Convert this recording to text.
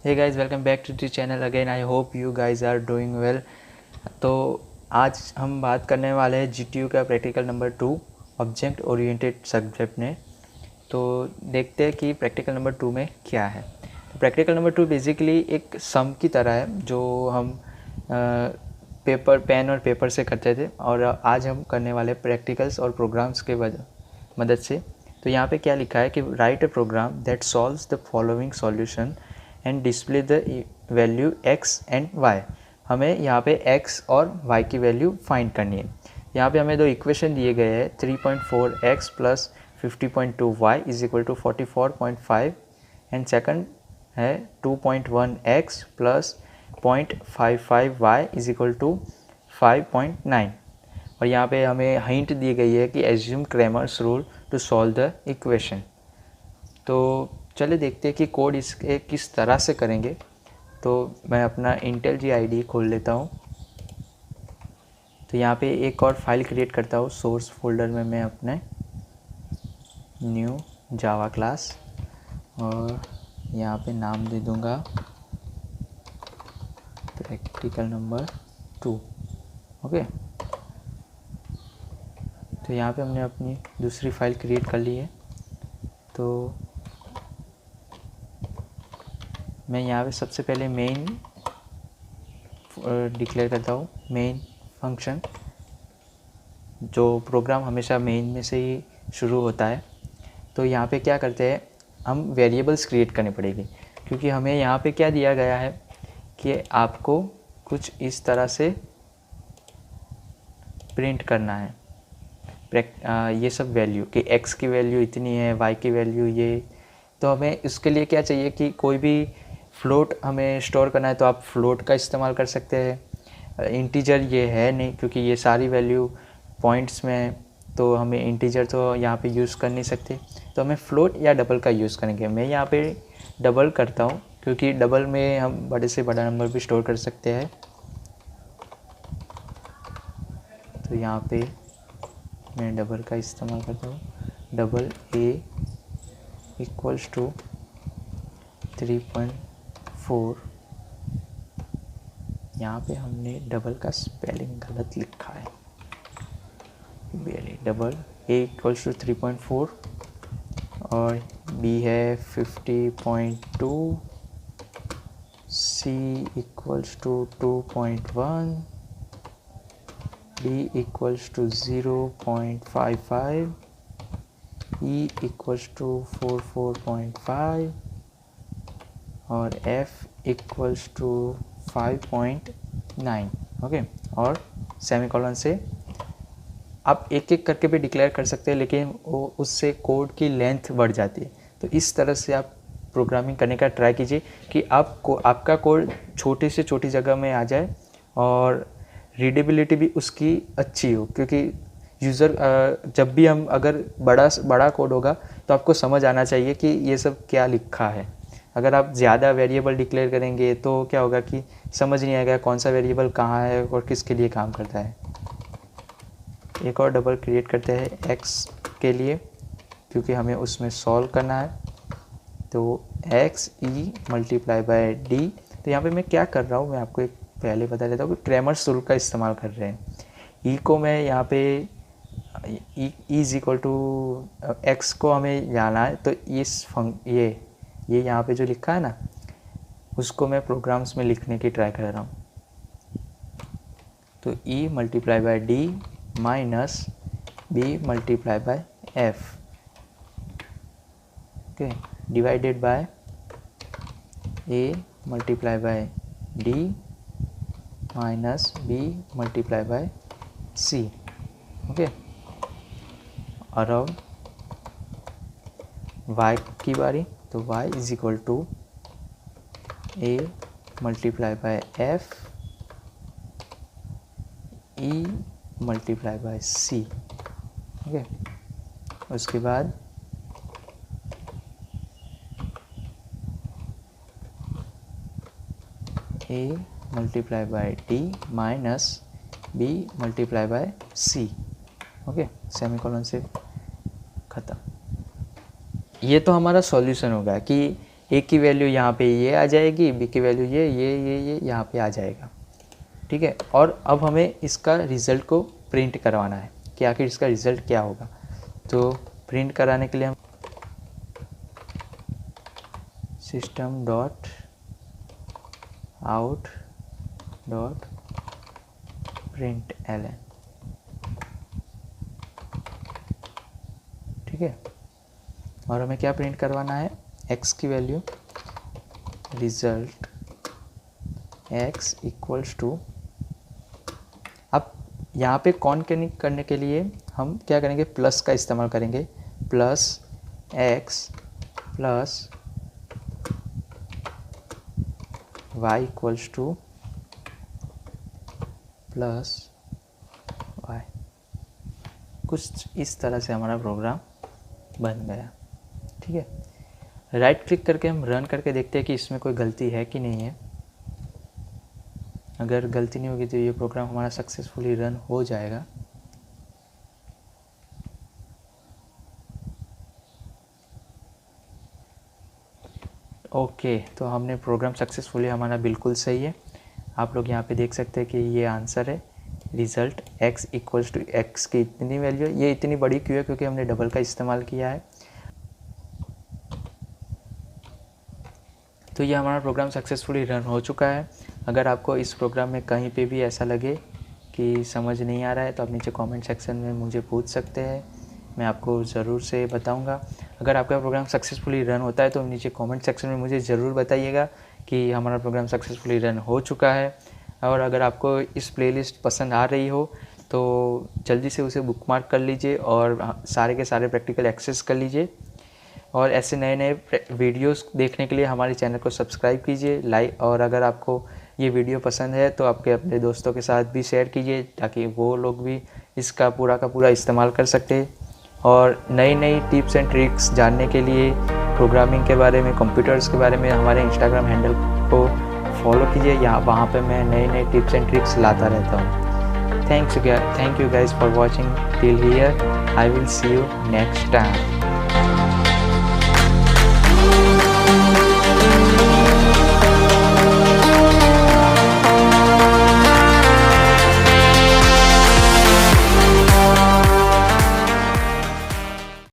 Hey guys, welcome back to the channel again. I hope you guys are doing well. तो आज हम बात करने वाले हैं जीटीयू का practical number 2 object oriented subject में। तो देखते हैं कि प्रैक्टिकल नंबर 2 में क्या है। तो प्रैक्टिकल नंबर 2 बेसिकली एक सम की तरह है जो हम पेन और पेपर से करते थे, और आज हम करने वाले प्रैक्टिकल्स और प्रोग्राम्स के मदद से। तो यहाँ पे क्या लिखा है कि write a program that solves the following solution and display the value x and y। हमें यहाँ पे x और y की वैल्यू फाइंड करनी है। यहाँ पे हमें दो इक्वेशन दिए गए हैं, 3.4x plus 50.2y is equal to 44.5 and second है 2.1x plus 0.55y is equal to 5.9। और यहाँ पे हमें हिंट दी गई है कि assume Cramer's rule to solve the equation. तो चलिए देखते हैं कि कोड इसके किस तरह से करेंगे। तो मैं अपना इंटेल जी आई डी खोल लेता हूँ। तो यहाँ पे एक और फाइल क्रिएट करता हूँ। सोर्स फोल्डर में मैं अपने न्यू जावा क्लास और यहाँ पे नाम दे दूँगा प्रैक्टिकल नंबर 2। ओके, तो यहाँ पे हमने अपनी दूसरी फाइल क्रिएट कर ली है। तो मैं यहाँ पे सबसे पहले मेन डिक्लेयर करता हूँ, मेन फंक्शन। जो प्रोग्राम हमेशा मेन में से ही शुरू होता है। तो यहाँ पे क्या करते हैं, हम वेरिएबल्स क्रिएट करने पड़ेंगे, क्योंकि हमें यहाँ पे क्या दिया गया है कि आपको कुछ इस तरह से प्रिंट करना है ये सब वैल्यू कि x की वैल्यू इतनी है, y की वैल्यू ये। तो हमें इसके लिए क्या चाहिए कि कोई भी फ्लोट हमें स्टोर करना है तो आप फ्लोट का इस्तेमाल कर सकते हैं। इंटीजर ये है नहीं, क्योंकि ये सारी वैल्यू पॉइंट्स में है, तो हमें इंटीजर तो यहाँ पे यूज़ कर नहीं सकते। तो हमें फ्लोट या डबल का यूज़ करेंगे। मैं यहाँ पे डबल करता हूँ, क्योंकि डबल में हम बड़े से बड़ा नंबर भी स्टोर कर सकते हैं। तो यहाँ पे मैं डबल का इस्तेमाल करता हूँ। Double a equals to 3.4। यहाँ पे हमने डबल का स्पेलिंग गलत लिखा है। डबल a इक्वल्स टू 3.4 और b है 50.2, c equals to 2.1, d equals to 0.55, e equals to 44.5 और f इक्वल्स टू 5.9। ओके, और सेमीकोलन से आप एक एक करके भी डिक्लेयर कर सकते हैं, लेकिन वो उससे कोड की लेंथ बढ़ जाती है। तो इस तरह से आप प्रोग्रामिंग करने का ट्राई कीजिए कि आपका कोड छोटी से छोटी जगह में आ जाए और रीडेबिलिटी भी उसकी अच्छी हो, क्योंकि यूज़र जब भी हम अगर बड़ा कोड होगा तो आपको समझ आना चाहिए कि ये सब क्या लिखा है। अगर आप ज़्यादा वेरिएबल डिक्लेयर करेंगे तो क्या होगा कि समझ नहीं आएगा कौन सा वेरिएबल कहाँ है और किसके लिए काम करता है। एक और डबल क्रिएट करते हैं x के लिए, क्योंकि हमें उसमें सॉल्व करना है। तो x e multiply by d। तो यहाँ पे मैं क्या कर रहा हूँ, मैं आपको एक पहले बता देता हूँ कि क्रैमर्स रूल का इस्तेमाल कर रहे हैं। e को मैं यहाँ पे e is equal to x को हमें जाना है, तो ये यहाँ पे जो लिखा है ना, उसको मैं प्रोग्राम्स में लिखने की ट्राई कर रहा हूँ। तो e multiply by d minus b multiply by f, okay, divided by a multiply by d minus b multiply by c। Okay, और अब y की बारी। तो y is equal to a multiply by f e multiply by c। Okay, उसके बाद a multiply by d minus b multiply by c। Okay, semicolon से ख़त्म। ये तो हमारा सॉल्यूशन होगा कि ए की वैल्यू यहाँ पे ये आ जाएगी, बी की वैल्यू ये यहाँ पे आ जाएगा, ठीक है। और अब हमें इसका रिज़ल्ट को प्रिंट करवाना है कि आखिर इसका रिज़ल्ट क्या होगा। तो प्रिंट कराने के लिए हम system dot out dot println, ठीक है। और हमें क्या प्रिंट करवाना है, x की value result x equals to, अब यहाँ पे कॉन्केनिक करने के लिए हम क्या करेंगे, प्लस का इस्तेमाल करेंगे, plus x plus y equals two plus y। कुछ इस तरह से हमारा प्रोग्राम बन गया, ठीक है। राइट क्लिक करके हम रन करके देखते हैं कि इसमें कोई गलती है कि नहीं है। अगर गलती नहीं होगी तो ये प्रोग्राम हमारा सक्सेसफुली रन हो जाएगा। ओके, तो हमने प्रोग्राम सक्सेसफुली, हमारा बिल्कुल सही है। आप लोग यहाँ पे देख सकते हैं कि ये आंसर है, result x equals to x की इतनी वैल्यू, ये इतनी बड़ी क्यों है, क्योंकि हमने डबल का इस्तेमाल किया है। तो ये हमारा प्रोग्राम सक्सेसफुली रन हो चुका है। अगर आपको इस प्रोग्राम में कहीं पे भी ऐसा लगे कि समझ नहीं आ रहा है तो आप नीचे कमेंट सेक्शन में मुझे पूछ सकते हैं, मैं आपको ज़रूर से बताऊंगा। अगर आपका प्रोग्राम सक्सेसफुली रन होता है तो नीचे कमेंट सेक्शन में मुझे ज़रूर बताइएगा कि हमारा प्रोग्राम सक्सेसफुली रन हो चुका है। और अगर आपको इस प्लेलिस्ट पसंद आ रही हो तो जल्दी से उसे बुकमार्क कर लीजिए और सारे के सारे प्रैक्टिकल एक्सेस कर लीजिए। और ऐसे नए नए वीडियोस देखने के लिए हमारे चैनल को सब्सक्राइब कीजिए, लाइक, और अगर आपको ये वीडियो पसंद है तो आपके अपने दोस्तों के साथ भी शेयर कीजिए ताकि वो लोग भी इसका पूरा का पूरा इस्तेमाल कर सकते। और नई नई टिप्स एंड ट्रिक्स जानने के लिए प्रोग्रामिंग के बारे में, कंप्यूटर्स के बारे में हमारे इंस्टाग्राम हैंडल को फॉलो कीजिए, यहाँ वहाँ पे मैं नई नई टिप्स एंड ट्रिक्स लाता रहता हूँ। Thank you guys for watching till here. I will see you next time.